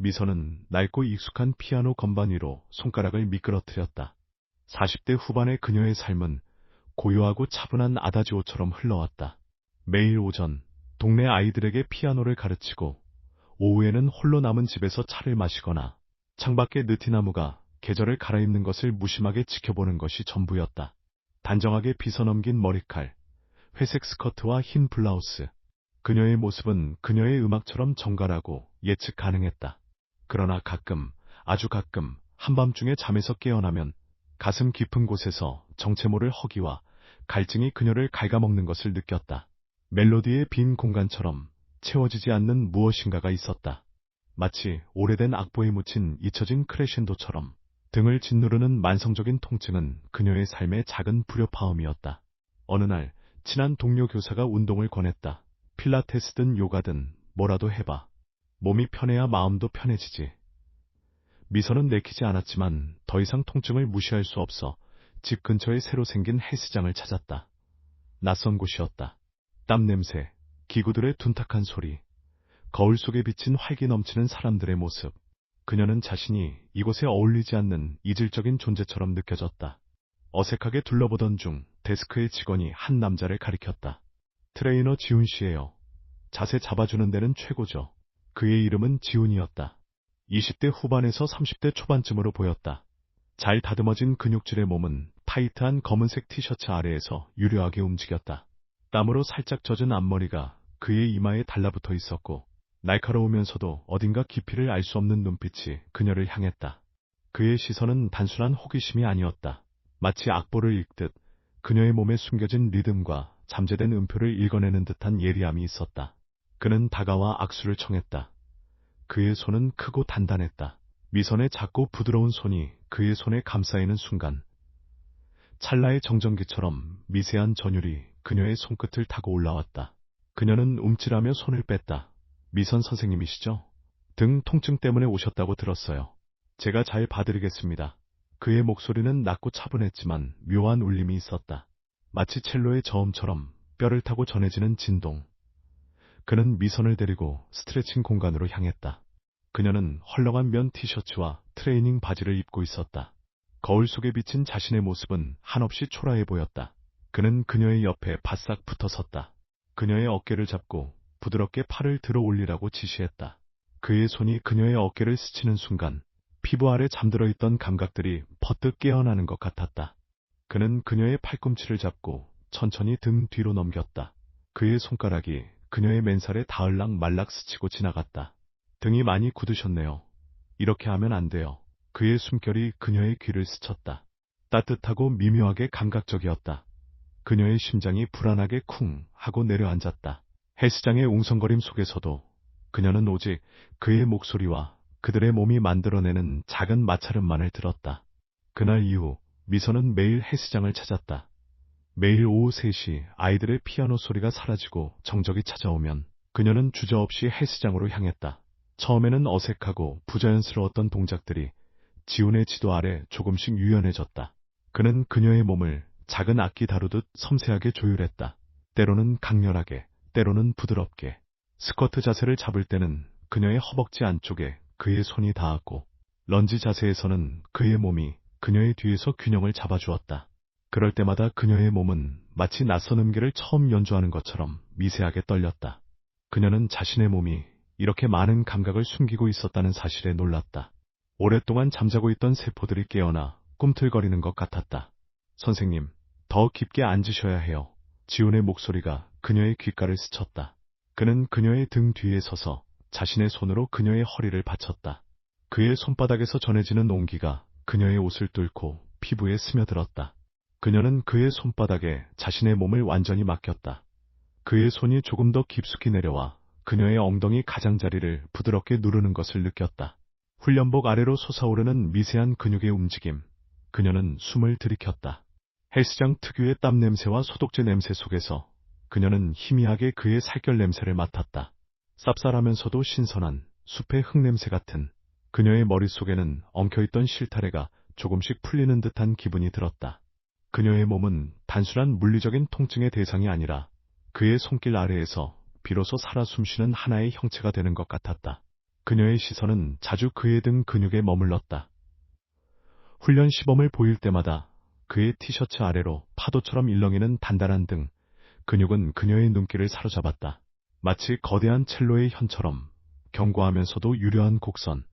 미선은 낡고 익숙한 피아노 건반 위로 손가락을 미끄러뜨렸다. 40대 후반의 그녀의 삶은 고요하고 차분한 아다지오처럼 흘러왔다. 매일 오전 동네 아이들에게 피아노를 가르치고 오후에는 홀로 남은 집에서 차를 마시거나 창밖의 느티나무가 계절을 갈아입는 것을 무심하게 지켜보는 것이 전부였다. 단정하게 빗어넘긴 머리칼, 회색 스커트와 흰 블라우스. 그녀의 모습은 그녀의 음악처럼 정갈하고 예측 가능했다. 그러나 가끔, 아주 가끔 한밤중에 잠에서 깨어나면 가슴 깊은 곳에서 정체 모를 허기와 갈증이 그녀를 갉아먹는 것을 느꼈다. 멜로디의 빈 공간처럼 채워지지 않는 무엇인가가 있었다. 마치 오래된 악보에 묻힌 잊혀진 크레셴도처럼 등을 짓누르는 만성적인 통증은 그녀의 삶의 작은 불협화음이었다. 어느 날 친한 동료 교사가 운동을 권했다. 필라테스든 요가든 뭐라도 해봐. 몸이 편해야 마음도 편해지지. 미선은 내키지 않았지만 더 이상 통증을 무시할 수 없어 집 근처에 새로 생긴 헬스장을 찾았다. 낯선 곳이었다. 땀 냄새, 기구들의 둔탁한 소리, 거울 속에 비친 활기 넘치는 사람들의 모습. 그녀는 자신이 이곳에 어울리지 않는 이질적인 존재처럼 느껴졌다. 어색하게 둘러보던 중 데스크의 직원이 한 남자를 가리켰다. 트레이너 지훈 씨예요. 자세 잡아주는 데는 최고죠. 그의 이름은 지훈이었다. 20대 후반에서 30대 초반쯤으로 보였다. 잘 다듬어진 근육질의 몸은 타이트한 검은색 티셔츠 아래에서 유려하게 움직였다. 땀으로 살짝 젖은 앞머리가 그의 이마에 달라붙어 있었고 날카로우면서도 어딘가 깊이를 알 수 없는 눈빛이 그녀를 향했다. 그의 시선은 단순한 호기심이 아니었다. 마치 악보를 읽듯 그녀의 몸에 숨겨진 리듬과 잠재된 음표를 읽어내는 듯한 예리함이 있었다. 그는 다가와 악수를 청했다. 그의 손은 크고 단단했다. 미선의 작고 부드러운 손이 그의 손에 감싸이는 순간 찰나의 정전기처럼 미세한 전율이 그녀의 손끝을 타고 올라왔다. 그녀는 움찔하며 손을 뺐다. 미선 선생님이시죠? 등 통증 때문에 오셨다고 들었어요. 제가 잘 봐드리겠습니다. 그의 목소리는 낮고 차분했지만 묘한 울림이 있었다. 마치 첼로의 저음처럼 뼈를 타고 전해지는 진동. 그는 미선을 데리고 스트레칭 공간으로 향했다. 그녀는 헐렁한 면 티셔츠와 트레이닝 바지를 입고 있었다. 거울 속에 비친 자신의 모습은 한없이 초라해 보였다. 그는 그녀의 옆에 바싹 붙어 섰다. 그녀의 어깨를 잡고 부드럽게 팔을 들어 올리라고 지시했다. 그의 손이 그녀의 어깨를 스치는 순간 피부 아래 잠들어 있던 감각들이 퍼뜩 깨어나는 것 같았다. 그는 그녀의 팔꿈치를 잡고 천천히 등 뒤로 넘겼다. 그의 손가락이 그녀의 맨살에 닿을락 말락 스치고 지나갔다. 등이 많이 굳으셨네요. 이렇게 하면 안 돼요. 그의 숨결이 그녀의 귀를 스쳤다. 따뜻하고 미묘하게 감각적이었다. 그녀의 심장이 불안하게 쿵 하고 내려앉았다. 헬스장의 웅성거림 속에서도 그녀는 오직 그의 목소리와 그들의 몸이 만들어내는 작은 마찰음만을 들었다. 그날 이후 미선은 매일 헬스장을 찾았다. 매일 오후 3시 아이들의 피아노 소리가 사라지고 정적이 찾아오면 그녀는 주저없이 헬스장으로 향했다. 처음에는 어색하고 부자연스러웠던 동작들이 지훈의 지도 아래 조금씩 유연해졌다. 그는 그녀의 몸을 작은 악기 다루듯 섬세하게 조율했다. 때로는 강렬하게, 때로는 부드럽게. 스쿼트 자세를 잡을 때는 그녀의 허벅지 안쪽에 그의 손이 닿았고, 런지 자세에서는 그의 몸이 그녀의 뒤에서 균형을 잡아주었다. 그럴 때마다 그녀의 몸은 마치 낯선 음계를 처음 연주하는 것처럼 미세하게 떨렸다. 그녀는 자신의 몸이 이렇게 많은 감각을 숨기고 있었다는 사실에 놀랐다. 오랫동안 잠자고 있던 세포들이 깨어나 꿈틀거리는 것 같았다. 선생님, 더 깊게 앉으셔야 해요. 지훈의 목소리가 그녀의 귓가를 스쳤다. 그는 그녀의 등 뒤에 서서 자신의 손으로 그녀의 허리를 받쳤다. 그의 손바닥에서 전해지는 온기가 그녀의 옷을 뚫고 피부에 스며들었다. 그녀는 그의 손바닥에 자신의 몸을 완전히 맡겼다. 그의 손이 조금 더 깊숙이 내려와 그녀의 엉덩이 가장자리를 부드럽게 누르는 것을 느꼈다. 훈련복 아래로 솟아오르는 미세한 근육의 움직임. 그녀는 숨을 들이켰다. 헬스장 특유의 땀 냄새와 소독제 냄새 속에서 그녀는 희미하게 그의 살결 냄새를 맡았다. 쌉쌀하면서도 신선한 숲의 흙냄새 같은. 그녀의 머릿속에는 엉켜있던 실타래가 조금씩 풀리는 듯한 기분이 들었다. 그녀의 몸은 단순한 물리적인 통증의 대상이 아니라 그의 손길 아래에서 비로소 살아 숨쉬는 하나의 형체가 되는 것 같았다. 그녀의 시선은 자주 그의 등 근육에 머물렀다. 훈련 시범을 보일 때마다 그의 티셔츠 아래로 파도처럼 일렁이는 단단한 등, 근육은 그녀의 눈길을 사로잡았다. 마치 거대한 첼로의 현처럼 견고하면서도 유려한 곡선.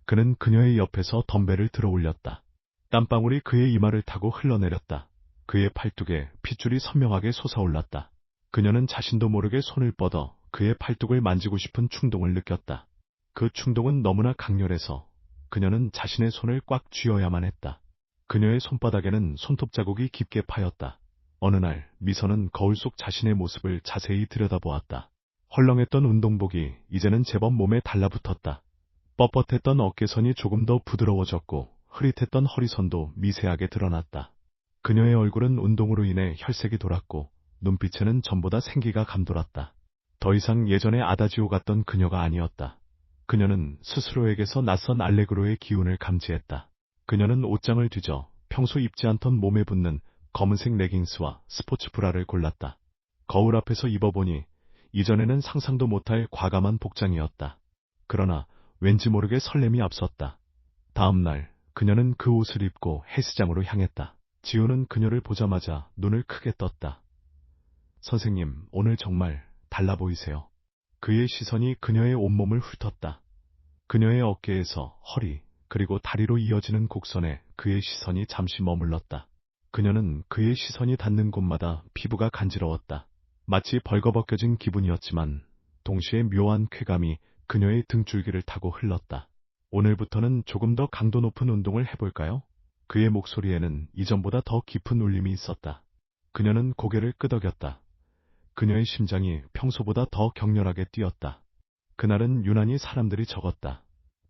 그는 그녀의 옆에서 덤벨을 들어 올렸다. 땀방울이 그의 이마를 타고 흘러내렸다. 그의 팔뚝에 핏줄이 선명하게 솟아올랐다. 그녀는 자신도 모르게 손을 뻗어 그의 팔뚝을 만지고 싶은 충동을 느꼈다. 그 충동은 너무나 강렬해서 그녀는 자신의 손을 꽉 쥐어야만 했다. 그녀의 손바닥에는 손톱 자국이 깊게 파였다. 어느 날 미선은 거울 속 자신의 모습을 자세히 들여다보았다. 헐렁했던 운동복이 이제는 제법 몸에 달라붙었다. 뻣뻣했던 어깨선이 조금 더 부드러워졌고 흐릿했던 허리선도 미세하게 드러났다. 그녀의 얼굴은 운동으로 인해 혈색이 돌았고 눈빛에는 전보다 생기가 감돌았다. 더 이상 예전의 아다지오 같던 그녀가 아니었다. 그녀는 스스로에게서 낯선 알레그로의 기운을 감지했다. 그녀는 옷장을 뒤져 평소 입지 않던 몸에 붙는 검은색 레깅스와 스포츠 브라를 골랐다. 거울 앞에서 입어보니 이전에는 상상도 못할 과감한 복장이었다. 그러나 왠지 모르게 설렘이 앞섰다. 다음 날 그녀는 그 옷을 입고 헬스장으로 향했다. 지호는 그녀를 보자마자 눈을 크게 떴다. 선생님, 오늘 정말 달라 보이세요. 그의 시선이 그녀의 온몸을 훑었다. 그녀의 어깨에서 허리, 그리고 다리로 이어지는 곡선에 그의 시선이 잠시 머물렀다. 그녀는 그의 시선이 닿는 곳마다 피부가 간지러웠다. 마치 벌거벗겨진 기분이었지만 동시에 묘한 쾌감이 그녀의 등줄기를 타고 흘렀다. 오늘부터는 조금 더 강도 높은 운동을 해볼까요? 그의 목소리에는 이전보다 더 깊은 울림이 있었다. 그녀는 고개를 끄덕였다. 그녀의 심장이 평소보다 더 격렬하게 뛰었다. 그날은 유난히 사람들이 적었다.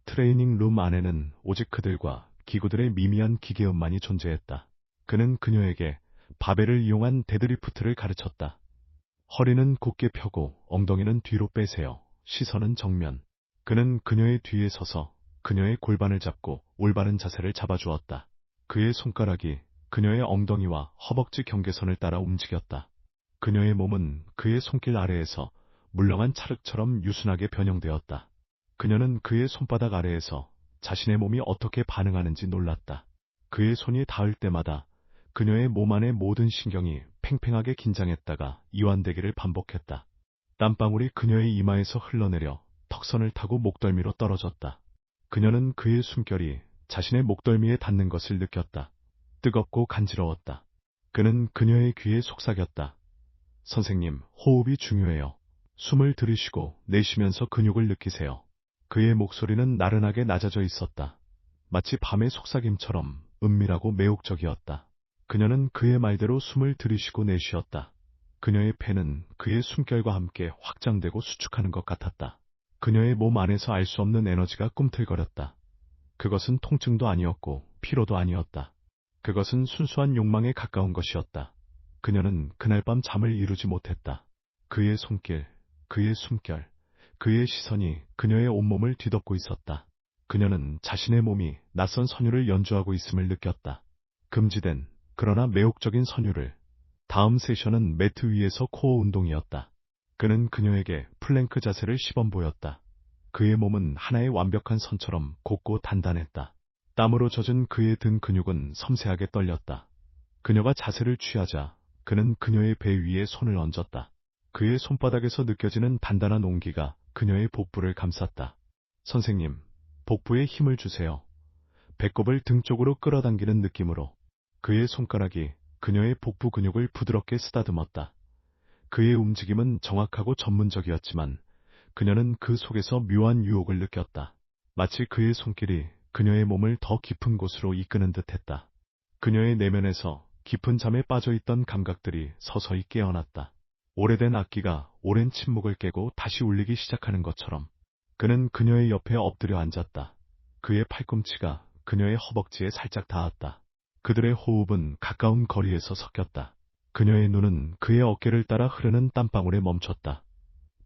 트레이닝 룸 안에는 오직 그들과 기구들의 미미한 기계음만이 존재했다. 그는 그녀에게 바벨을 이용한 데드리프트를 가르쳤다. 허리는 곧게 펴고 엉덩이는 뒤로 빼세요. 시선은 정면. 그는 그녀의 뒤에 서서 그녀의 골반을 잡고 올바른 자세를 잡아주었다. 그의 손가락이 그녀의 엉덩이와 허벅지 경계선을 따라 움직였다. 그녀의 몸은 그의 손길 아래에서 물렁한 찰흙처럼 유순하게 변형되었다. 그녀는 그의 손바닥 아래에서 자신의 몸이 어떻게 반응하는지 놀랐다. 그의 손이 닿을 때마다 그녀의 몸 안의 모든 신경이 팽팽하게 긴장했다가 이완되기를 반복했다. 땀방울이 그녀의 이마에서 흘러내려 턱선을 타고 목덜미로 떨어졌다. 그녀는 그의 숨결이 자신의 목덜미에 닿는 것을 느꼈다. 뜨겁고 간지러웠다. 그는 그녀의 귀에 속삭였다. 선생님, 호흡이 중요해요. 숨을 들이쉬고 내쉬면서 근육을 느끼세요. 그의 목소리는 나른하게 낮아져 있었다. 마치 밤의 속삭임처럼 은밀하고 매혹적이었다. 그녀는 그의 말대로 숨을 들이쉬고 내쉬었다. 그녀의 폐는 그의 숨결과 함께 확장되고 수축하는 것 같았다. 그녀의 몸 안에서 알 수 없는 에너지가 꿈틀거렸다. 그것은 통증도 아니었고 피로도 아니었다. 그것은 순수한 욕망에 가까운 것이었다. 그녀는 그날 밤 잠을 이루지 못했다. 그의 손길, 그의 숨결, 그의 시선이 그녀의 온몸을 뒤덮고 있었다. 그녀는 자신의 몸이 낯선 선율을 연주하고 있음을 느꼈다. 금지된, 그러나 매혹적인 선율을. 다음 세션은 매트 위에서 코어 운동이었다. 그는 그녀에게 플랭크 자세를 시범 보였다. 그의 몸은 하나의 완벽한 선처럼 곱고 단단했다. 땀으로 젖은 그의 등 근육은 섬세하게 떨렸다. 그녀가 자세를 취하자 그는 그녀의 배 위에 손을 얹었다. 그의 손바닥에서 느껴지는 단단한 온기가 그녀의 복부를 감쌌다. 선생님, 복부에 힘을 주세요. 배꼽을 등 쪽으로 끌어당기는 느낌으로. 그의 손가락이 그녀의 복부 근육을 부드럽게 쓰다듬었다. 그의 움직임은 정확하고 전문적이었지만 그녀는 그 속에서 묘한 유혹을 느꼈다. 마치 그의 손길이 그녀의 몸을 더 깊은 곳으로 이끄는 듯했다. 그녀의 내면에서 깊은 잠에 빠져있던 감각들이 서서히 깨어났다. 오래된 악기가 오랜 침묵을 깨고 다시 울리기 시작하는 것처럼. 그는 그녀의 옆에 엎드려 앉았다. 그의 팔꿈치가 그녀의 허벅지에 살짝 닿았다. 그들의 호흡은 가까운 거리에서 섞였다. 그녀의 눈은 그의 어깨를 따라 흐르는 땀방울에 멈췄다.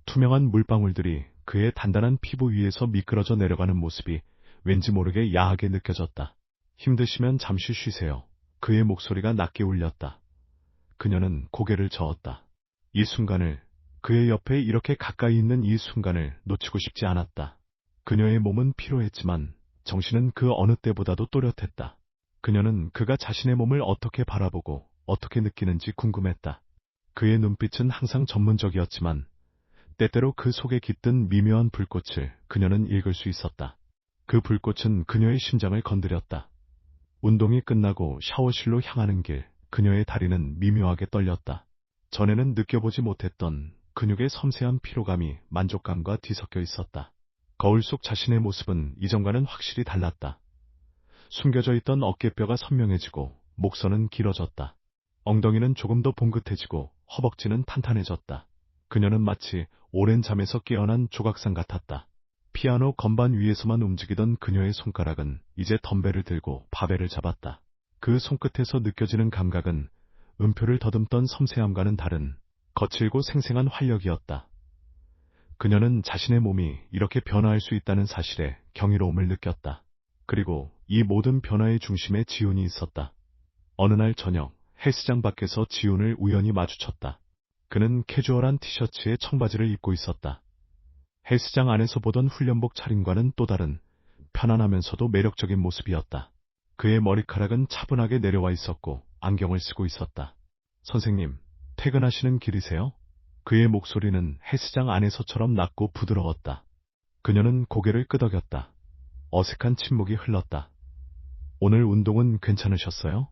투명한 물방울들이 그의 단단한 피부 위에서 미끄러져 내려가는 모습이 왠지 모르게 야하게 느껴졌다. 힘드시면 잠시 쉬세요. 그의 목소리가 낮게 울렸다. 그녀는 고개를 저었다. 이 순간을, 그의 옆에 이렇게 가까이 있는 이 순간을 놓치고 싶지 않았다. 그녀의 몸은 피로했지만 정신은 그 어느 때보다도 또렷했다. 그녀는 그가 자신의 몸을 어떻게 바라보고 어떻게 느끼는지 궁금했다. 그의 눈빛은 항상 전문적이었지만 때때로 그 속에 깃든 미묘한 불꽃을 그녀는 읽을 수 있었다. 그 불꽃은 그녀의 심장을 건드렸다. 운동이 끝나고 샤워실로 향하는 길, 그녀의 다리는 미묘하게 떨렸다. 전에는 느껴보지 못했던 근육의 섬세한 피로감이 만족감과 뒤섞여 있었다. 거울 속 자신의 모습은 이전과는 확실히 달랐다. 숨겨져 있던 어깨뼈가 선명해지고 목선은 길어졌다. 엉덩이는 조금 더 봉긋해지고 허벅지는 탄탄해졌다. 그녀는 마치 오랜 잠에서 깨어난 조각상 같았다. 피아노 건반 위에서만 움직이던 그녀의 손가락은 이제 덤벨을 들고 바벨을 잡았다. 그 손끝에서 느껴지는 감각은 음표를 더듬던 섬세함과는 다른 거칠고 생생한 활력이었다. 그녀는 자신의 몸이 이렇게 변화할 수 있다는 사실에 경이로움을 느꼈다. 그리고 이 모든 변화의 중심에 지훈이 있었다. 어느 날 저녁, 헬스장 밖에서 지훈을 우연히 마주쳤다. 그는 캐주얼한 티셔츠에 청바지를 입고 있었다. 헬스장 안에서 보던 훈련복 차림과는 또 다른 편안하면서도 매력적인 모습이었다. 그의 머리카락은 차분하게 내려와 있었고 안경을 쓰고 있었다. 선생님, 퇴근하시는 길이세요? 그의 목소리는 헬스장 안에서처럼 낮고 부드러웠다. 그녀는 고개를 끄덕였다. 어색한 침묵이 흘렀다. 오늘 운동은 괜찮으셨어요?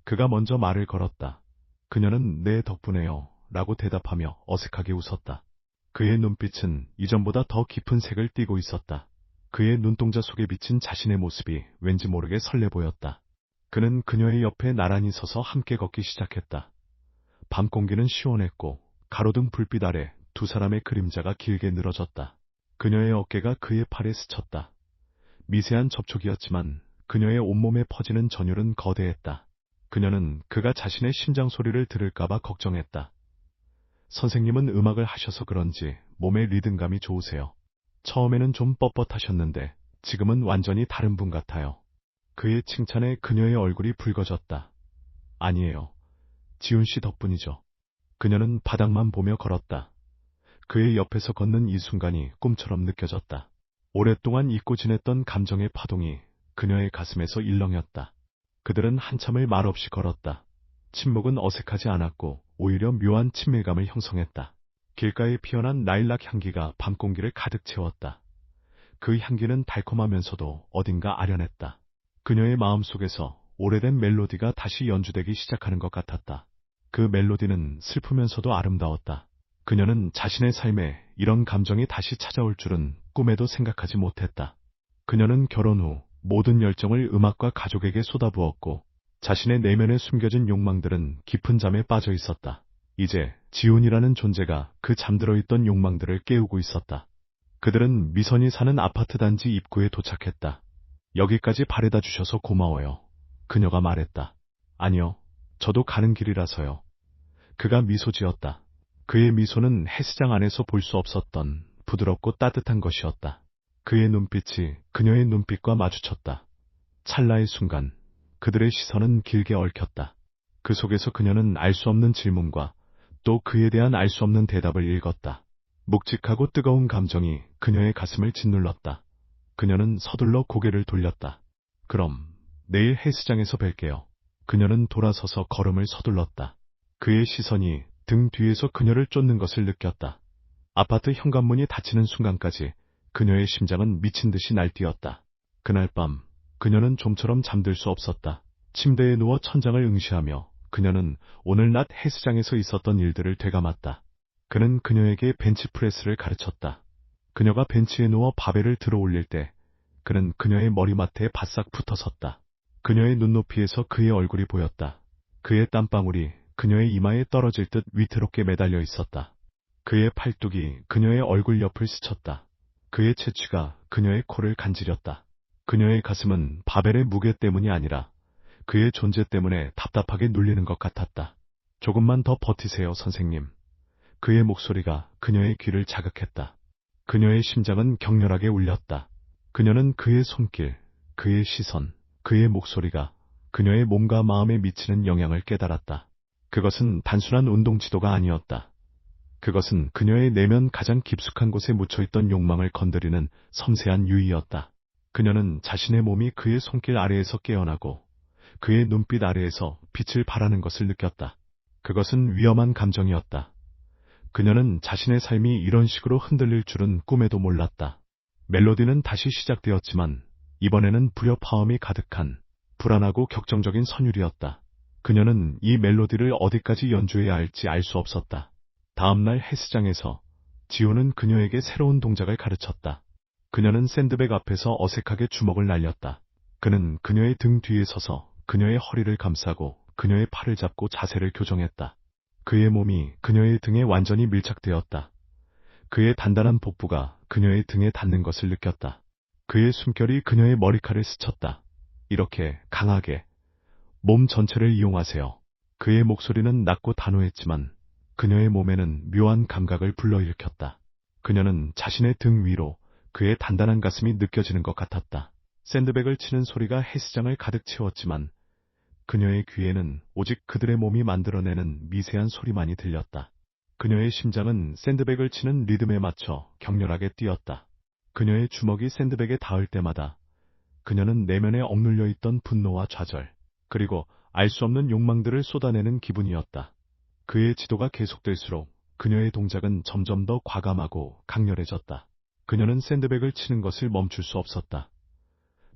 그가 먼저 말을 걸었다. 그녀는 네 덕분에요 라고 대답하며 어색하게 웃었다. 그의 눈빛은 이전보다 더 깊은 색을 띠고 있었다. 그의 눈동자 속에 비친 자신의 모습이 왠지 모르게 설레 보였다. 그는 그녀의 옆에 나란히 서서 함께 걷기 시작했다. 밤 공기는 시원했고 가로등 불빛 아래 두 사람의 그림자가 길게 늘어졌다. 그녀의 어깨가 그의 팔에 스쳤다. 미세한 접촉이었지만 그녀의 온몸에 퍼지는 전율은 거대했다. 그녀는 그가 자신의 심장 소리를 들을까봐 걱정했다. 선생님은 음악을 하셔서 그런지 몸의 리듬감이 좋으세요. 처음에는 좀 뻣뻣하셨는데 지금은 완전히 다른 분 같아요. 그의 칭찬에 그녀의 얼굴이 붉어졌다. 아니에요. 지훈 씨 덕분이죠. 그녀는 바닥만 보며 걸었다. 그의 옆에서 걷는 이 순간이 꿈처럼 느껴졌다. 오랫동안 잊고 지냈던 감정의 파동이 그녀의 가슴에서 일렁였다. 그들은 한참을 말없이 걸었다. 침묵은 어색하지 않았고 오히려 묘한 친밀감을 형성했다. 길가에 피어난 라일락 향기가 밤 공기를 가득 채웠다. 그 향기는 달콤하면서도 어딘가 아련했다. 그녀의 마음속에서 오래된 멜로디가 다시 연주되기 시작하는 것 같았다. 그 멜로디는 슬프면서도 아름다웠다. 그녀는 자신의 삶에 이런 감정이 다시 찾아올 줄은 꿈에도 생각하지 못했다. 그녀는 결혼 후 모든 열정을 음악과 가족에게 쏟아부었고 자신의 내면에 숨겨진 욕망들은 깊은 잠에 빠져 있었다. 이제 지훈이라는 존재가 그 잠들어 있던 욕망들을 깨우고 있었다. 그들은 미선이 사는 아파트 단지 입구에 도착했다. 여기까지 바래다 주셔서 고마워요. 그녀가 말했다. 아니요. 저도 가는 길이라서요. 그가 미소 지었다. 그의 미소는 헬스장 안에서 볼 수 없었던 부드럽고 따뜻한 것이었다. 그의 눈빛이 그녀의 눈빛과 마주쳤다. 찰나의 순간 그들의 시선은 길게 얽혔다. 그 속에서 그녀는 알 수 없는 질문과 또 그에 대한 알 수 없는 대답을 읽었다. 묵직하고 뜨거운 감정이 그녀의 가슴을 짓눌렀다. 그녀는 서둘러 고개를 돌렸다. 그럼 내일 헬스장에서 뵐게요. 그녀는 돌아서서 걸음을 서둘렀다. 그의 시선이 등 뒤에서 그녀를 쫓는 것을 느꼈다. 아파트 현관문이 닫히는 순간까지 그녀의 심장은 미친 듯이 날뛰었다. 그날 밤 그녀는 좀처럼 잠들 수 없었다. 침대에 누워 천장을 응시하며 그녀는 오늘 낮 헬스장에서 있었던 일들을 되감았다. 그는 그녀에게 벤치프레스를 가르쳤다. 그녀가 벤치에 누워 바벨을 들어 올릴 때 그는 그녀의 머리맡에 바싹 붙어 섰다. 그녀의 눈높이에서 그의 얼굴이 보였다. 그의 땀방울이 그녀의 이마에 떨어질 듯 위태롭게 매달려 있었다. 그의 팔뚝이 그녀의 얼굴 옆을 스쳤다. 그의 채취가 그녀의 코를 간지렸다. 그녀의 가슴은 바벨의 무게 때문이 아니라 그의 존재 때문에 답답하게 눌리는 것 같았다. 조금만 더 버티세요, 선생님. 그의 목소리가 그녀의 귀를 자극했다. 그녀의 심장은 격렬하게 울렸다. 그녀는 그의 손길, 그의 시선, 그의 목소리가 그녀의 몸과 마음에 미치는 영향을 깨달았다. 그것은 단순한 운동 지도가 아니었다. 그것은 그녀의 내면 가장 깊숙한 곳에 묻혀있던 욕망을 건드리는 섬세한 유의였다. 그녀는 자신의 몸이 그의 손길 아래에서 깨어나고 그의 눈빛 아래에서 빛을 발하는 것을 느꼈다. 그것은 위험한 감정이었다. 그녀는 자신의 삶이 이런 식으로 흔들릴 줄은 꿈에도 몰랐다. 멜로디는 다시 시작되었지만 이번에는 불협화음이 가득한 불안하고 격정적인 선율이었다. 그녀는 이 멜로디를 어디까지 연주해야 할지 알 수 없었다. 다음날 헬스장에서 지호는 그녀에게 새로운 동작을 가르쳤다. 그녀는 샌드백 앞에서 어색하게 주먹을 날렸다. 그는 그녀의 등 뒤에 서서 그녀의 허리를 감싸고 그녀의 팔을 잡고 자세를 교정했다. 그의 몸이 그녀의 등에 완전히 밀착되었다. 그의 단단한 복부가 그녀의 등에 닿는 것을 느꼈다. 그의 숨결이 그녀의 머리카락을 스쳤다. 이렇게 강하게 몸 전체를 이용하세요. 그의 목소리는 낮고 단호했지만 그녀의 몸에는 묘한 감각을 불러일으켰다. 그녀는 자신의 등 위로 그의 단단한 가슴이 느껴지는 것 같았다. 샌드백을 치는 소리가 헬스장을 가득 채웠지만 그녀의 귀에는 오직 그들의 몸이 만들어내는 미세한 소리만이 들렸다. 그녀의 심장은 샌드백을 치는 리듬에 맞춰 격렬하게 뛰었다. 그녀의 주먹이 샌드백에 닿을 때마다 그녀는 내면에 억눌려 있던 분노와 좌절, 그리고 알 수 없는 욕망들을 쏟아내는 기분이었다. 그의 지도가 계속될수록 그녀의 동작은 점점 더 과감하고 강렬해졌다. 그녀는 샌드백을 치는 것을 멈출 수 없었다.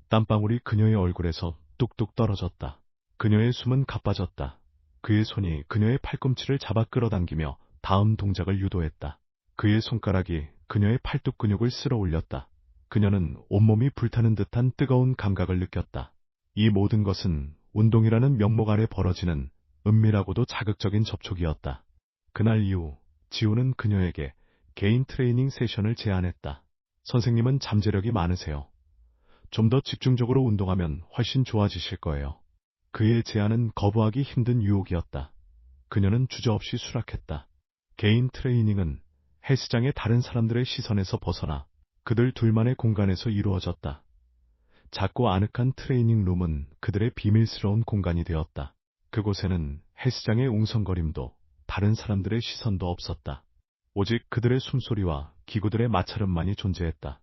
땀방울이 그녀의 얼굴에서 뚝뚝 떨어졌다. 그녀의 숨은 가빠졌다. 그의 손이 그녀의 팔꿈치를 잡아 끌어당기며 다음 동작을 유도했다. 그의 손가락이 그녀의 팔뚝 근육을 쓸어 올렸다. 그녀는 온몸이 불타는 듯한 뜨거운 감각을 느꼈다. 이 모든 것은 운동이라는 명목 아래 벌어지는 은밀하고도 자극적인 접촉이었다. 그날 이후 지호는 그녀에게 개인 트레이닝 세션을 제안했다. 선생님은 잠재력이 많으세요. 좀 더 집중적으로 운동하면 훨씬 좋아지실 거예요. 그의 제안은 거부하기 힘든 유혹이었다. 그녀는 주저없이 수락했다. 개인 트레이닝은 헬스장의 다른 사람들의 시선에서 벗어나 그들 둘만의 공간에서 이루어졌다. 작고 아늑한 트레이닝 룸은 그들의 비밀스러운 공간이 되었다. 그곳에는 헬스장의 웅성거림도 다른 사람들의 시선도 없었다. 오직 그들의 숨소리와 기구들의 마찰음만이 존재했다.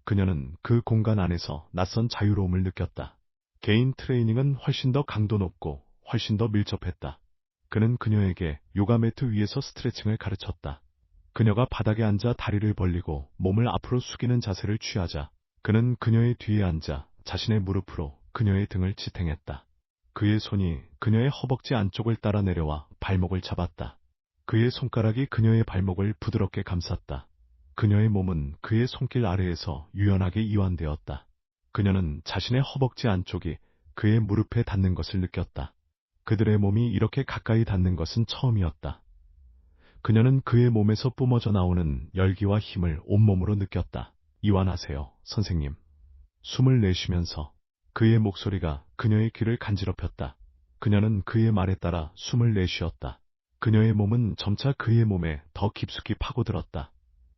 그녀는 그 공간 안에서 낯선 자유로움을 느꼈다. 개인 트레이닝은 훨씬 더 강도 높고 훨씬 더 밀접했다. 그는 그녀에게 요가 매트 위에서 스트레칭을 가르쳤다. 그녀가 바닥에 앉아 다리를 벌리고 몸을 앞으로 숙이는 자세를 취하자 그는 그녀의 뒤에 앉아 자신의 무릎으로 그녀의 등을 지탱했다. 그의 손이 그녀의 허벅지 안쪽을 따라 내려와 발목을 잡았다. 그의 손가락이 그녀의 발목을 부드럽게 감쌌다. 그녀의 몸은 그의 손길 아래에서 유연하게 이완되었다. 그녀는 자신의 허벅지 안쪽이 그의 무릎에 닿는 것을 느꼈다. 그들의 몸이 이렇게 가까이 닿는 것은 처음이었다. 그녀는 그의 몸에서 뿜어져 나오는 열기와 힘을 온몸으로 느꼈다. 이완하세요, 선생님. 숨을 내쉬면서 그의 목소리가 그녀의 귀를 간지럽혔다. 그녀는 그의 말에 따라 숨을 내쉬었다. 그녀의 몸은 점차 그의 몸에 더 깊숙이 파고들었다.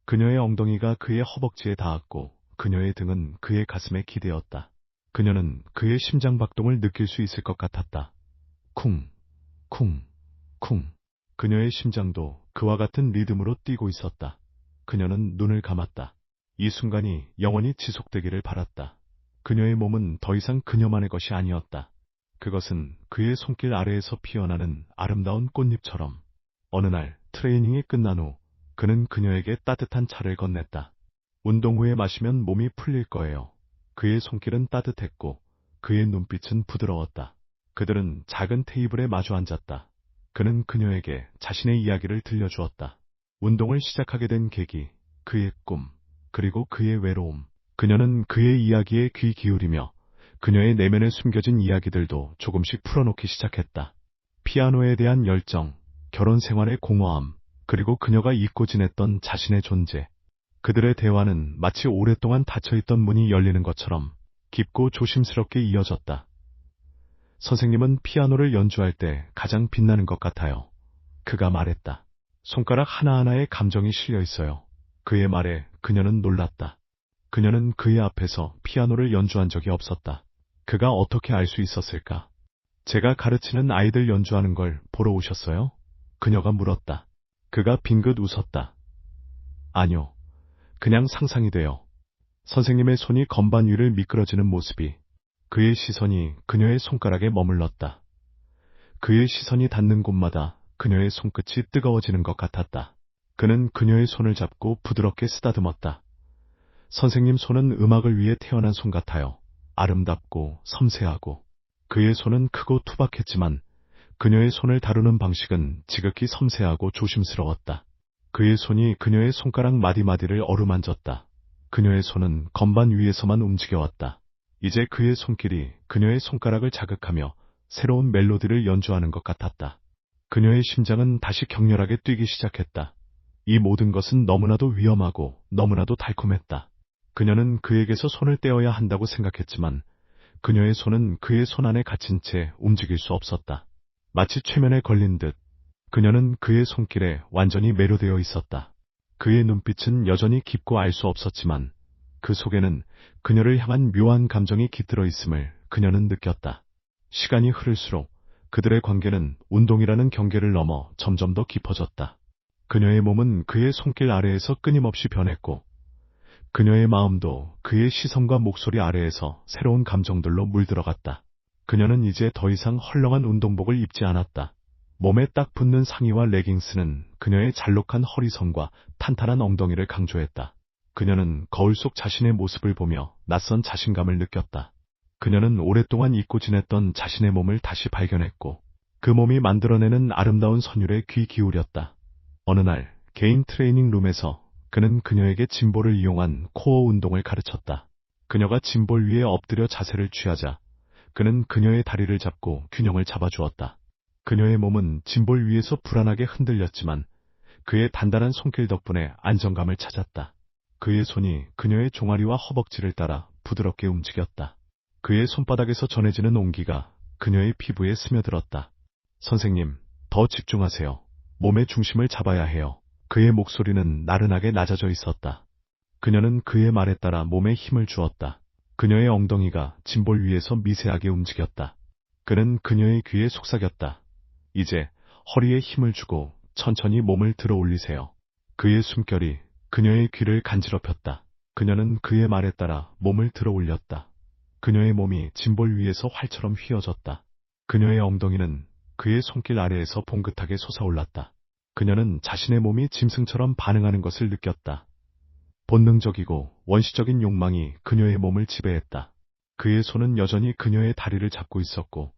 그녀의 엉덩이가 그의 허벅지에 닿았고 그녀의 등은 그의 가슴에 기대었다. 그녀는 그의 심장 박동을 느낄 수 있을 것 같았다. 쿵, 쿵, 쿵. 그녀의 심장도 그와 같은 리듬으로 뛰고 있었다. 그녀는 눈을 감았다. 이 순간이 영원히 지속되기를 바랐다. 그녀의 몸은 더 이상 그녀만의 것이 아니었다. 그것은 그의 손길 아래에서 피어나는 아름다운 꽃잎처럼. 어느 날 트레이닝이 끝난 후 그는 그녀에게 따뜻한 차를 건넸다. 운동 후에 마시면 몸이 풀릴 거예요. 그의 손길은 따뜻했고 그의 눈빛은 부드러웠다. 그들은 작은 테이블에 마주 앉았다. 그는 그녀에게 자신의 이야기를 들려주었다. 운동을 시작하게 된 계기, 그의 꿈, 그리고 그의 외로움. 그녀는 그의 이야기에 귀 기울이며 그녀의 내면에 숨겨진 이야기들도 조금씩 풀어놓기 시작했다. 피아노에 대한 열정, 결혼 생활의 공허함, 그리고 그녀가 잊고 지냈던 자신의 존재. 그들의 대화는 마치 오랫동안 닫혀있던 문이 열리는 것처럼 깊고 조심스럽게 이어졌다. 선생님은 피아노를 연주할 때 가장 빛나는 것 같아요. 그가 말했다. 손가락 하나하나에 감정이 실려 있어요. 그의 말에 그녀는 놀랐다. 그녀는 그의 앞에서 피아노를 연주한 적이 없었다. 그가 어떻게 알 수 있었을까? 제가 가르치는 아이들 연주하는 걸 보러 오셨어요? 그녀가 물었다. 그가 빙긋 웃었다. 아니요. 그냥 상상이 돼요. 선생님의 손이 건반 위를 미끄러지는 모습이 그의 시선이 그녀의 손가락에 머물렀다. 그의 시선이 닿는 곳마다 그녀의 손끝이 뜨거워지는 것 같았다. 그는 그녀의 손을 잡고 부드럽게 쓰다듬었다. 선생님 손은 음악을 위해 태어난 손 같아요. 아름답고 섬세하고. 그의 손은 크고 투박했지만 그녀의 손을 다루는 방식은 지극히 섬세하고 조심스러웠다. 그의 손이 그녀의 손가락 마디마디를 어루만졌다. 그녀의 손은 건반 위에서만 움직여왔다. 이제 그의 손길이 그녀의 손가락을 자극하며 새로운 멜로디를 연주하는 것 같았다. 그녀의 심장은 다시 격렬하게 뛰기 시작했다. 이 모든 것은 너무나도 위험하고 너무나도 달콤했다. 그녀는 그에게서 손을 떼어야 한다고 생각했지만 그녀의 손은 그의 손 안에 갇힌 채 움직일 수 없었다. 마치 최면에 걸린 듯 그녀는 그의 손길에 완전히 매료되어 있었다. 그의 눈빛은 여전히 깊고 알 수 없었지만 그 속에는 그녀를 향한 묘한 감정이 깃들어 있음을 그녀는 느꼈다. 시간이 흐를수록 그들의 관계는 운동이라는 경계를 넘어 점점 더 깊어졌다. 그녀의 몸은 그의 손길 아래에서 끊임없이 변했고 그녀의 마음도 그의 시선과 목소리 아래에서 새로운 감정들로 물들어갔다. 그녀는 이제 더 이상 헐렁한 운동복을 입지 않았다. 몸에 딱 붙는 상의와 레깅스는 그녀의 잘록한 허리선과 탄탄한 엉덩이를 강조했다. 그녀는 거울 속 자신의 모습을 보며 낯선 자신감을 느꼈다. 그녀는 오랫동안 잊고 지냈던 자신의 몸을 다시 발견했고 그 몸이 만들어내는 아름다운 선율에 귀 기울였다. 어느 날 개인 트레이닝 룸에서 그는 그녀에게 짐볼을 이용한 코어 운동을 가르쳤다. 그녀가 짐볼 위에 엎드려 자세를 취하자 그는 그녀의 다리를 잡고 균형을 잡아주었다. 그녀의 몸은 짐볼 위에서 불안하게 흔들렸지만 그의 단단한 손길 덕분에 안정감을 찾았다. 그의 손이 그녀의 종아리와 허벅지를 따라 부드럽게 움직였다. 그의 손바닥에서 전해지는 온기가 그녀의 피부에 스며들었다. 선생님, 더 집중하세요. 몸의 중심을 잡아야 해요. 그의 목소리는 나른하게 낮아져 있었다. 그녀는 그의 말에 따라 몸에 힘을 주었다. 그녀의 엉덩이가 짐볼 위에서 미세하게 움직였다. 그는 그녀의 귀에 속삭였다. 이제 허리에 힘을 주고 천천히 몸을 들어 올리세요. 그의 숨결이 그녀의 귀를 간지럽혔다. 그녀는 그의 말에 따라 몸을 들어 올렸다. 그녀의 몸이 짐볼 위에서 활처럼 휘어졌다. 그녀의 엉덩이는 그의 손길 아래에서 봉긋하게 솟아올랐다. 그녀는 자신의 몸이 짐승처럼 반응하는 것을 느꼈다. 본능적이고 원시적인 욕망이 그녀의 몸을 지배했다. 그의 손은 여전히 그녀의 다리를 잡고 있었고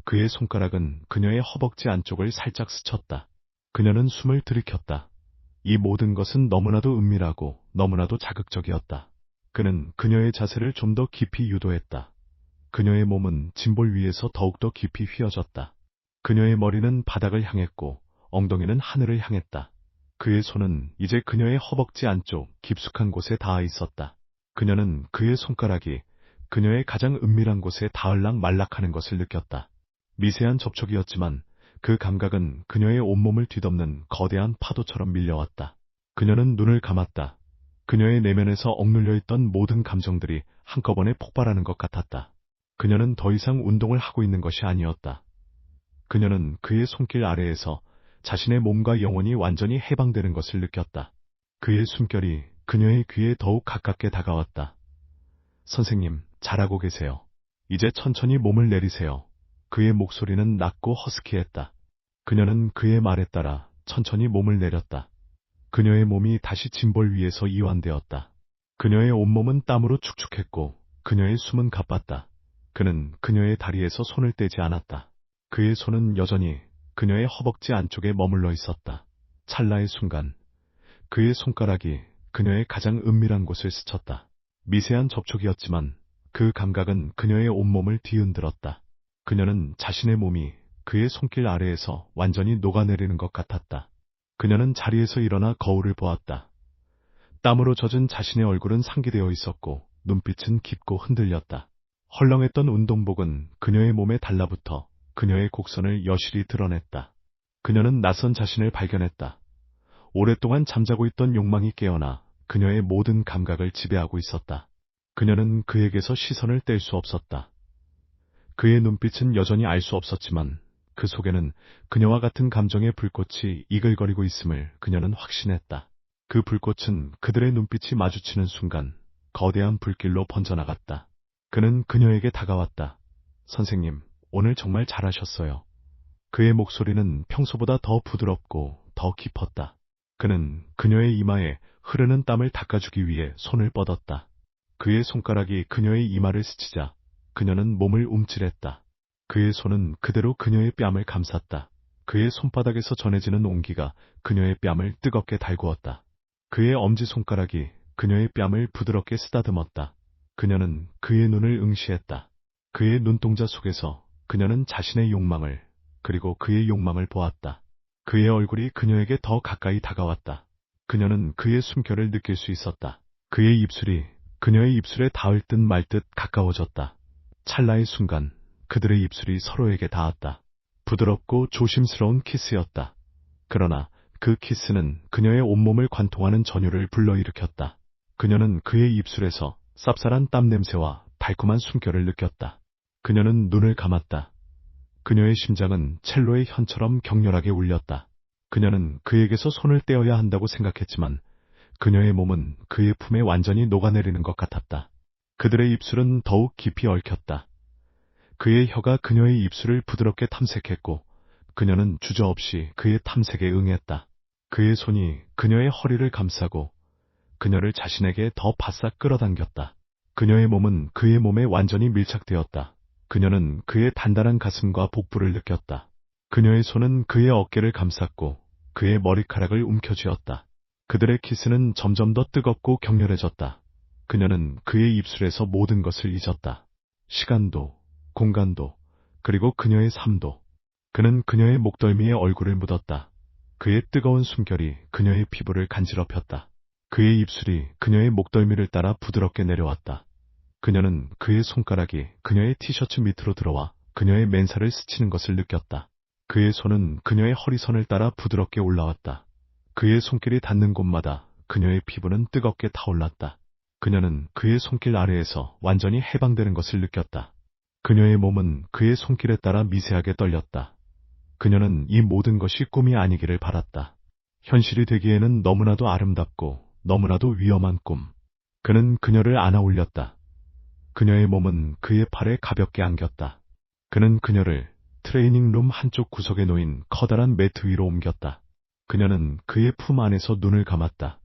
그의 손가락은 그녀의 허벅지 안쪽을 살짝 스쳤다. 그녀는 숨을 들이켰다. 이 모든 것은 너무나도 은밀하고 너무나도 자극적이었다. 그는 그녀의 자세를 좀 더 깊이 유도했다. 그녀의 몸은 짐볼 위에서 더욱더 깊이 휘어졌다. 그녀의 머리는 바닥을 향했고 엉덩이는 하늘을 향했다. 그의 손은 이제 그녀의 허벅지 안쪽 깊숙한 곳에 닿아 있었다. 그녀는 그의 손가락이 그녀의 가장 은밀한 곳에 닿을락 말락하는 것을 느꼈다. 미세한 접촉이었지만 그 감각은 그녀의 온몸을 뒤덮는 거대한 파도처럼 밀려왔다. 그녀는 눈을 감았다. 그녀의 내면에서 억눌려 있던 모든 감정들이 한꺼번에 폭발하는 것 같았다. 그녀는 더 이상 운동을 하고 있는 것이 아니었다. 그녀는 그의 손길 아래에서 자신의 몸과 영혼이 완전히 해방되는 것을 느꼈다. 그의 숨결이 그녀의 귀에 더욱 가깝게 다가왔다. 선생님, 잘하고 계세요. 이제 천천히 몸을 내리세요. 그의 목소리는 낮고 허스키했다. 그녀는 그의 말에 따라 천천히 몸을 내렸다. 그녀의 몸이 다시 짐볼 위에서 이완되었다. 그녀의 온몸은 땀으로 축축했고 그녀의 숨은 가빴다. 그는 그녀의 다리에서 손을 떼지 않았다. 그의 손은 여전히 그녀의 허벅지 안쪽에 머물러 있었다. 찰나의 순간 그의 손가락이 그녀의 가장 은밀한 곳을 스쳤다. 미세한 접촉이었지만 그 감각은 그녀의 온몸을 뒤흔들었다. 그녀는 자신의 몸이 그의 손길 아래에서 완전히 녹아내리는 것 같았다. 그녀는 자리에서 일어나 거울을 보았다. 땀으로 젖은 자신의 얼굴은 상기되어 있었고 눈빛은 깊고 흔들렸다. 헐렁했던 운동복은 그녀의 몸에 달라붙어 그녀의 곡선을 여실히 드러냈다. 그녀는 낯선 자신을 발견했다. 오랫동안 잠자고 있던 욕망이 깨어나 그녀의 모든 감각을 지배하고 있었다. 그녀는 그에게서 시선을 뗄 수 없었다. 그의 눈빛은 여전히 알 수 없었지만 그 속에는 그녀와 같은 감정의 불꽃이 이글거리고 있음을 그녀는 확신했다. 그 불꽃은 그들의 눈빛이 마주치는 순간 거대한 불길로 번져나갔다. 그는 그녀에게 다가왔다. 선생님, 오늘 정말 잘하셨어요. 그의 목소리는 평소보다 더 부드럽고 더 깊었다. 그는 그녀의 이마에 흐르는 땀을 닦아주기 위해 손을 뻗었다. 그의 손가락이 그녀의 이마를 스치자 그녀는 몸을 움찔했다. 그의 손은 그대로 그녀의 뺨을 감쌌다. 그의 손바닥에서 전해지는 온기가 그녀의 뺨을 뜨겁게 달구었다. 그의 엄지손가락이 그녀의 뺨을 부드럽게 쓰다듬었다. 그녀는 그의 눈을 응시했다. 그의 눈동자 속에서 그녀는 자신의 욕망을, 그리고 그의 욕망을 보았다. 그의 얼굴이 그녀에게 더 가까이 다가왔다. 그녀는 그의 숨결을 느낄 수 있었다. 그의 입술이 그녀의 입술에 닿을 듯 말 듯 가까워졌다. 찰나의 순간 그들의 입술이 서로에게 닿았다. 부드럽고 조심스러운 키스였다. 그러나 그 키스는 그녀의 온몸을 관통하는 전율을 불러일으켰다. 그녀는 그의 입술에서 쌉쌀한 땀 냄새와 달콤한 숨결을 느꼈다. 그녀는 눈을 감았다. 그녀의 심장은 첼로의 현처럼 격렬하게 울렸다. 그녀는 그에게서 손을 떼어야 한다고 생각했지만 그녀의 몸은 그의 품에 완전히 녹아내리는 것 같았다. 그들의 입술은 더욱 깊이 얽혔다. 그의 혀가 그녀의 입술을 부드럽게 탐색했고 그녀는 주저없이 그의 탐색에 응했다. 그의 손이 그녀의 허리를 감싸고 그녀를 자신에게 더 바싹 끌어당겼다. 그녀의 몸은 그의 몸에 완전히 밀착되었다. 그녀는 그의 단단한 가슴과 복부를 느꼈다. 그녀의 손은 그의 어깨를 감쌌고 그의 머리카락을 움켜쥐었다. 그들의 키스는 점점 더 뜨겁고 격렬해졌다. 그녀는 그의 입술에서 모든 것을 잊었다. 시간도, 공간도, 그리고 그녀의 삶도. 그는 그녀의 목덜미에 얼굴을 묻었다. 그의 뜨거운 숨결이 그녀의 피부를 간지럽혔다. 그의 입술이 그녀의 목덜미를 따라 부드럽게 내려왔다. 그녀는 그의 손가락이 그녀의 티셔츠 밑으로 들어와 그녀의 맨살을 스치는 것을 느꼈다. 그의 손은 그녀의 허리선을 따라 부드럽게 올라왔다. 그의 손길이 닿는 곳마다 그녀의 피부는 뜨겁게 타올랐다. 그녀는 그의 손길 아래에서 완전히 해방되는 것을 느꼈다. 그녀의 몸은 그의 손길에 따라 미세하게 떨렸다. 그녀는 이 모든 것이 꿈이 아니기를 바랐다. 현실이 되기에는 너무나도 아름답고 너무나도 위험한 꿈. 그는 그녀를 안아 올렸다. 그녀의 몸은 그의 팔에 가볍게 안겼다. 그는 그녀를 트레이닝룸 한쪽 구석에 놓인 커다란 매트 위로 옮겼다. 그녀는 그의 품 안에서 눈을 감았다.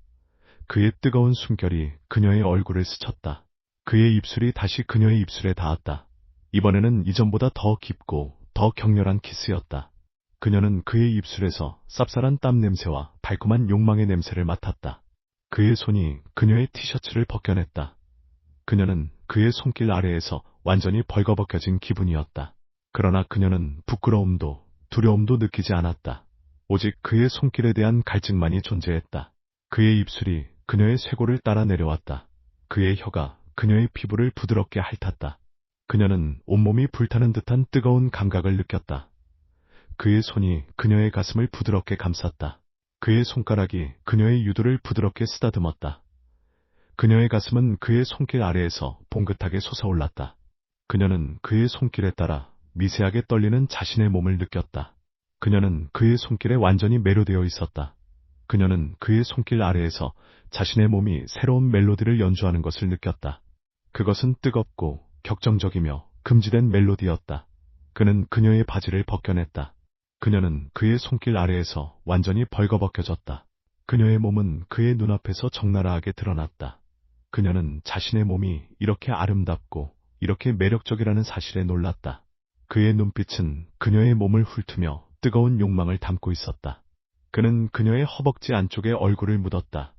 그의 뜨거운 숨결이 그녀의 얼굴을 스쳤다. 그의 입술이 다시 그녀의 입술에 닿았다. 이번에는 이전보다 더 깊고 더 격렬한 키스였다. 그녀는 그의 입술에서 쌉쌀한 땀 냄새와 달콤한 욕망의 냄새를 맡았다. 그의 손이 그녀의 티셔츠를 벗겨냈다. 그녀는 그의 손길 아래에서 완전히 벌거벗겨진 기분이었다. 그러나 그녀는 부끄러움도 두려움도 느끼지 않았다. 오직 그의 손길에 대한 갈증만이 존재했다. 그의 입술이 그녀의 쇄골을 따라 내려왔다. 그의 혀가 그녀의 피부를 부드럽게 핥았다. 그녀는 온몸이 불타는 듯한 뜨거운 감각을 느꼈다. 그의 손이 그녀의 가슴을 부드럽게 감쌌다. 그의 손가락이 그녀의 유두를 부드럽게 쓰다듬었다. 그녀의 가슴은 그의 손길 아래에서 봉긋하게 솟아올랐다. 그녀는 그의 손길에 따라 미세하게 떨리는 자신의 몸을 느꼈다. 그녀는 그의 손길에 완전히 매료되어 있었다. 그녀는 그의 손길 아래에서 자신의 몸이 새로운 멜로디를 연주하는 것을 느꼈다. 그것은 뜨겁고 격정적이며 금지된 멜로디였다. 그는 그녀의 바지를 벗겨냈다. 그녀는 그의 손길 아래에서 완전히 벌거벗겨졌다. 그녀의 몸은 그의 눈앞에서 적나라하게 드러났다. 그녀는 자신의 몸이 이렇게 아름답고 이렇게 매력적이라는 사실에 놀랐다. 그의 눈빛은 그녀의 몸을 훑으며 뜨거운 욕망을 담고 있었다. 그는 그녀의 허벅지 안쪽에 얼굴을 묻었다.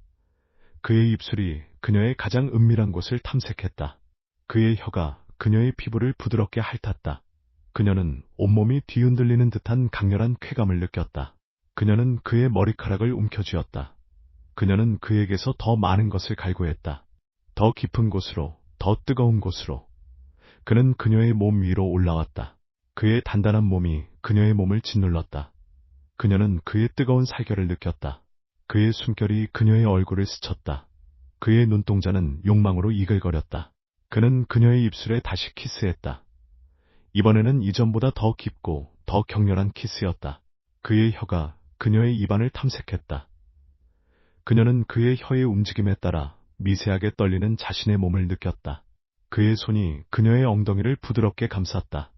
그의 입술이 그녀의 가장 은밀한 곳을 탐색했다. 그의 혀가 그녀의 피부를 부드럽게 핥았다. 그녀는 온몸이 뒤흔들리는 듯한 강렬한 쾌감을 느꼈다. 그녀는 그의 머리카락을 움켜쥐었다. 그녀는 그에게서 더 많은 것을 갈구했다. 더 깊은 곳으로, 더 뜨거운 곳으로. 그는 그녀의 몸 위로 올라왔다. 그의 단단한 몸이 그녀의 몸을 짓눌렀다. 그녀는 그의 뜨거운 살결을 느꼈다. 그의 숨결이 그녀의 얼굴을 스쳤다. 그의 눈동자는 욕망으로 이글거렸다. 그는 그녀의 입술에 다시 키스했다. 이번에는 이전보다 더 깊고 더 격렬한 키스였다. 그의 혀가 그녀의 입안을 탐색했다. 그녀는 그의 혀의 움직임에 따라 미세하게 떨리는 자신의 몸을 느꼈다. 그의 손이 그녀의 엉덩이를 부드럽게 감쌌다.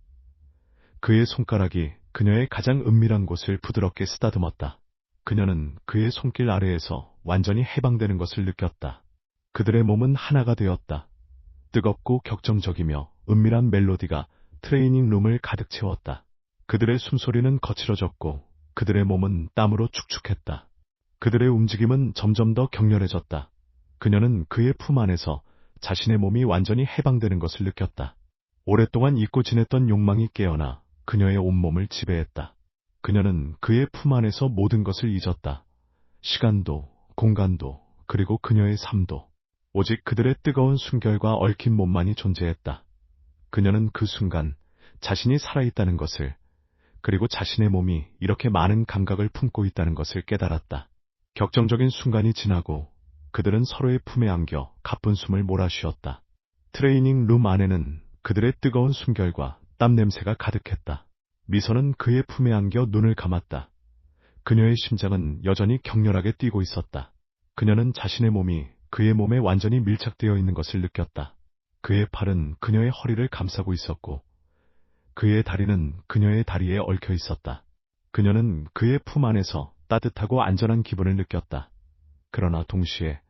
그의 손가락이 그녀의 가장 은밀한 곳을 부드럽게 쓰다듬었다. 그녀는 그의 손길 아래에서 완전히 해방되는 것을 느꼈다. 그들의 몸은 하나가 되었다. 뜨겁고 격정적이며 은밀한 멜로디가 트레이닝 룸을 가득 채웠다. 그들의 숨소리는 거칠어졌고 그들의 몸은 땀으로 축축했다. 그들의 움직임은 점점 더 격렬해졌다. 그녀는 그의 품 안에서 자신의 몸이 완전히 해방되는 것을 느꼈다. 오랫동안 잊고 지냈던 욕망이 깨어나 그녀의 온몸을 지배했다. 그녀는 그의 품 안에서 모든 것을 잊었다. 시간도, 공간도, 그리고 그녀의 삶도. 오직 그들의 뜨거운 숨결과 얽힌 몸만이 존재했다. 그녀는 그 순간 자신이 살아있다는 것을, 그리고 자신의 몸이 이렇게 많은 감각을 품고 있다는 것을 깨달았다. 격정적인 순간이 지나고 그들은 서로의 품에 안겨 가쁜 숨을 몰아쉬었다. 트레이닝 룸 안에는 그들의 뜨거운 숨결과 땀 냄새가 가득했다. 미선은 그의 품에 안겨 눈을 감았다. 그녀의 심장은 여전히 격렬하게 뛰고 있었다. 그녀는 자신의 몸이 그의 몸에 완전히 밀착되어 있는 것을 느꼈다. 그의 팔은 그녀의 허리를 감싸고 있었고 그의 다리는 그녀의 다리에 얽혀 있었다. 그녀는 그의 품 안에서 따뜻하고 안전한 기분을 느꼈다. 그러나 동시에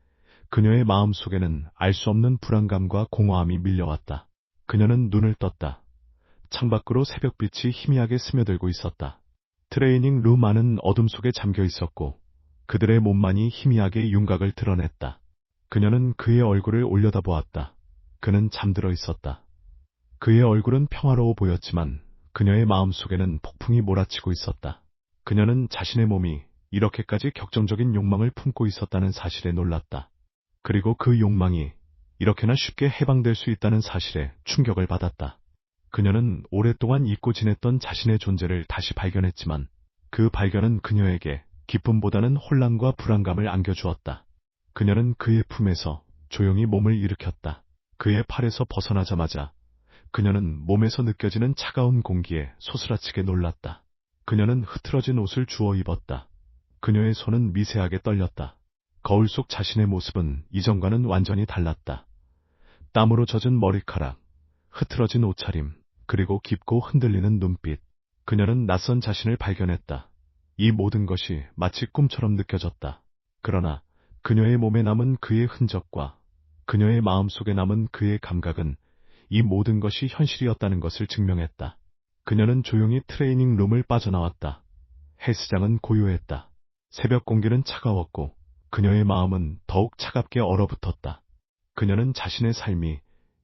그녀의 마음 속에는 알 수 없는 불안감과 공허함이 밀려왔다. 그녀는 눈을 떴다. 창밖으로 새벽빛이 희미하게 스며들고 있었다. 트레이닝 룸 안은 어둠 속에 잠겨 있었고 그들의 몸만이 희미하게 윤곽을 드러냈다. 그녀는 그의 얼굴을 올려다보았다. 그는 잠들어 있었다. 그의 얼굴은 평화로워 보였지만 그녀의 마음속에는 폭풍이 몰아치고 있었다. 그녀는 자신의 몸이 이렇게까지 격정적인 욕망을 품고 있었다는 사실에 놀랐다. 그리고 그 욕망이 이렇게나 쉽게 해방될 수 있다는 사실에 충격을 받았다. 그녀는 오랫동안 잊고 지냈던 자신의 존재를 다시 발견했지만 그 발견은 그녀에게 기쁨보다는 혼란과 불안감을 안겨주었다. 그녀는 그의 품에서 조용히 몸을 일으켰다. 그의 팔에서 벗어나자마자 그녀는 몸에서 느껴지는 차가운 공기에 소스라치게 놀랐다. 그녀는 흐트러진 옷을 주워 입었다. 그녀의 손은 미세하게 떨렸다. 거울 속 자신의 모습은 이전과는 완전히 달랐다. 땀으로 젖은 머리카락, 흐트러진 옷차림, 그리고 깊고 흔들리는 눈빛. 그녀는 낯선 자신을 발견했다. 이 모든 것이 마치 꿈처럼 느껴졌다. 그러나 그녀의 몸에 남은 그의 흔적과 그녀의 마음속에 남은 그의 감각은 이 모든 것이 현실이었다는 것을 증명했다. 그녀는 조용히 트레이닝 룸을 빠져나왔다. 헬스장은 고요했다. 새벽 공기는 차가웠고 그녀의 마음은 더욱 차갑게 얼어붙었다. 그녀는 자신의 삶이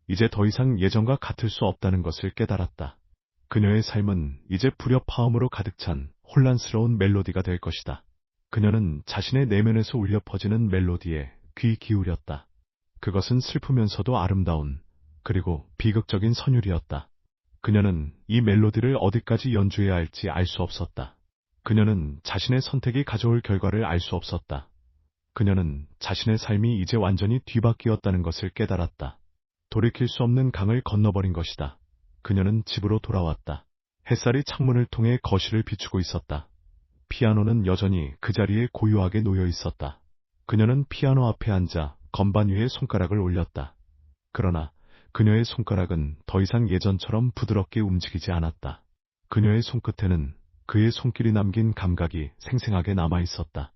이제 더 이상 예전과 같을 수 없다는 것을 깨달았다. 그녀의 삶은 이제 불협화음으로 가득 찬 혼란스러운 멜로디가 될 것이다. 그녀는 자신의 내면에서 울려 퍼지는 멜로디에 귀 기울였다. 그것은 슬프면서도 아름다운, 그리고 비극적인 선율이었다. 그녀는 이 멜로디를 어디까지 연주해야 할지 알 수 없었다. 그녀는 자신의 선택이 가져올 결과를 알 수 없었다. 그녀는 자신의 삶이 이제 완전히 뒤바뀌었다는 것을 깨달았다. 돌이킬 수 없는 강을 건너버린 것이다. 그녀는 집으로 돌아왔다. 햇살이 창문을 통해 거실을 비추고 있었다. 피아노는 여전히 그 자리에 고요하게 놓여 있었다. 그녀는 피아노 앞에 앉아 건반 위에 손가락을 올렸다. 그러나 그녀의 손가락은 더 이상 예전처럼 부드럽게 움직이지 않았다. 그녀의 손끝에는 그의 손길이 남긴 감각이 생생하게 남아 있었다.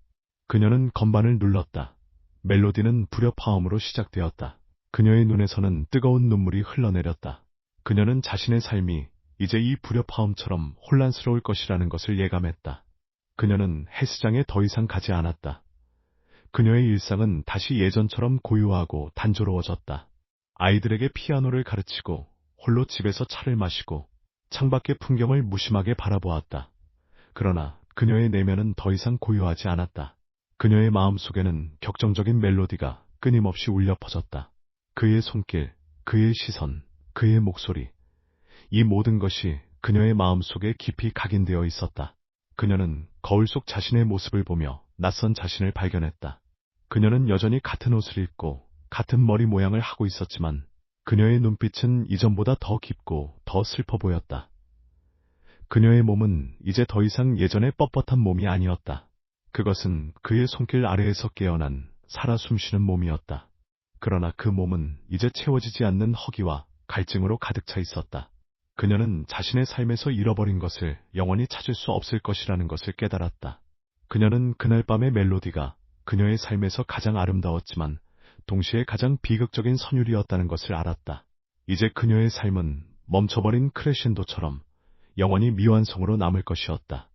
그녀는 건반을 눌렀다. 멜로디는 불협화음으로 시작되었다. 그녀의 눈에서는 뜨거운 눈물이 흘러내렸다. 그녀는 자신의 삶이 이제 이 불협화음처럼 혼란스러울 것이라는 것을 예감했다. 그녀는 헬스장에 더 이상 가지 않았다. 그녀의 일상은 다시 예전처럼 고요하고 단조로워졌다. 아이들에게 피아노를 가르치고 홀로 집에서 차를 마시고 창밖의 풍경을 무심하게 바라보았다. 그러나 그녀의 내면은 더 이상 고요하지 않았다. 그녀의 마음속에는 격정적인 멜로디가 끊임없이 울려 퍼졌다. 그의 손길, 그의 시선, 그의 목소리, 이 모든 것이 그녀의 마음속에 깊이 각인되어 있었다. 그녀는 거울 속 자신의 모습을 보며 낯선 자신을 발견했다. 그녀는 여전히 같은 옷을 입고 같은 머리 모양을 하고 있었지만 그녀의 눈빛은 이전보다 더 깊고 더 슬퍼 보였다. 그녀의 몸은 이제 더 이상 예전의 뻣뻣한 몸이 아니었다. 그것은 그의 손길 아래에서 깨어난 살아 숨쉬는 몸이었다. 그러나 그 몸은 이제 채워지지 않는 허기와 갈증으로 가득 차 있었다. 그녀는 자신의 삶에서 잃어버린 것을 영원히 찾을 수 없을 것이라는 것을 깨달았다. 그녀는 그날 밤의 멜로디가 그녀의 삶에서 가장 아름다웠지만 동시에 가장 비극적인 선율이었다는 것을 알았다. 이제 그녀의 삶은 멈춰버린 크레셴도처럼 영원히 미완성으로 남을 것이었다.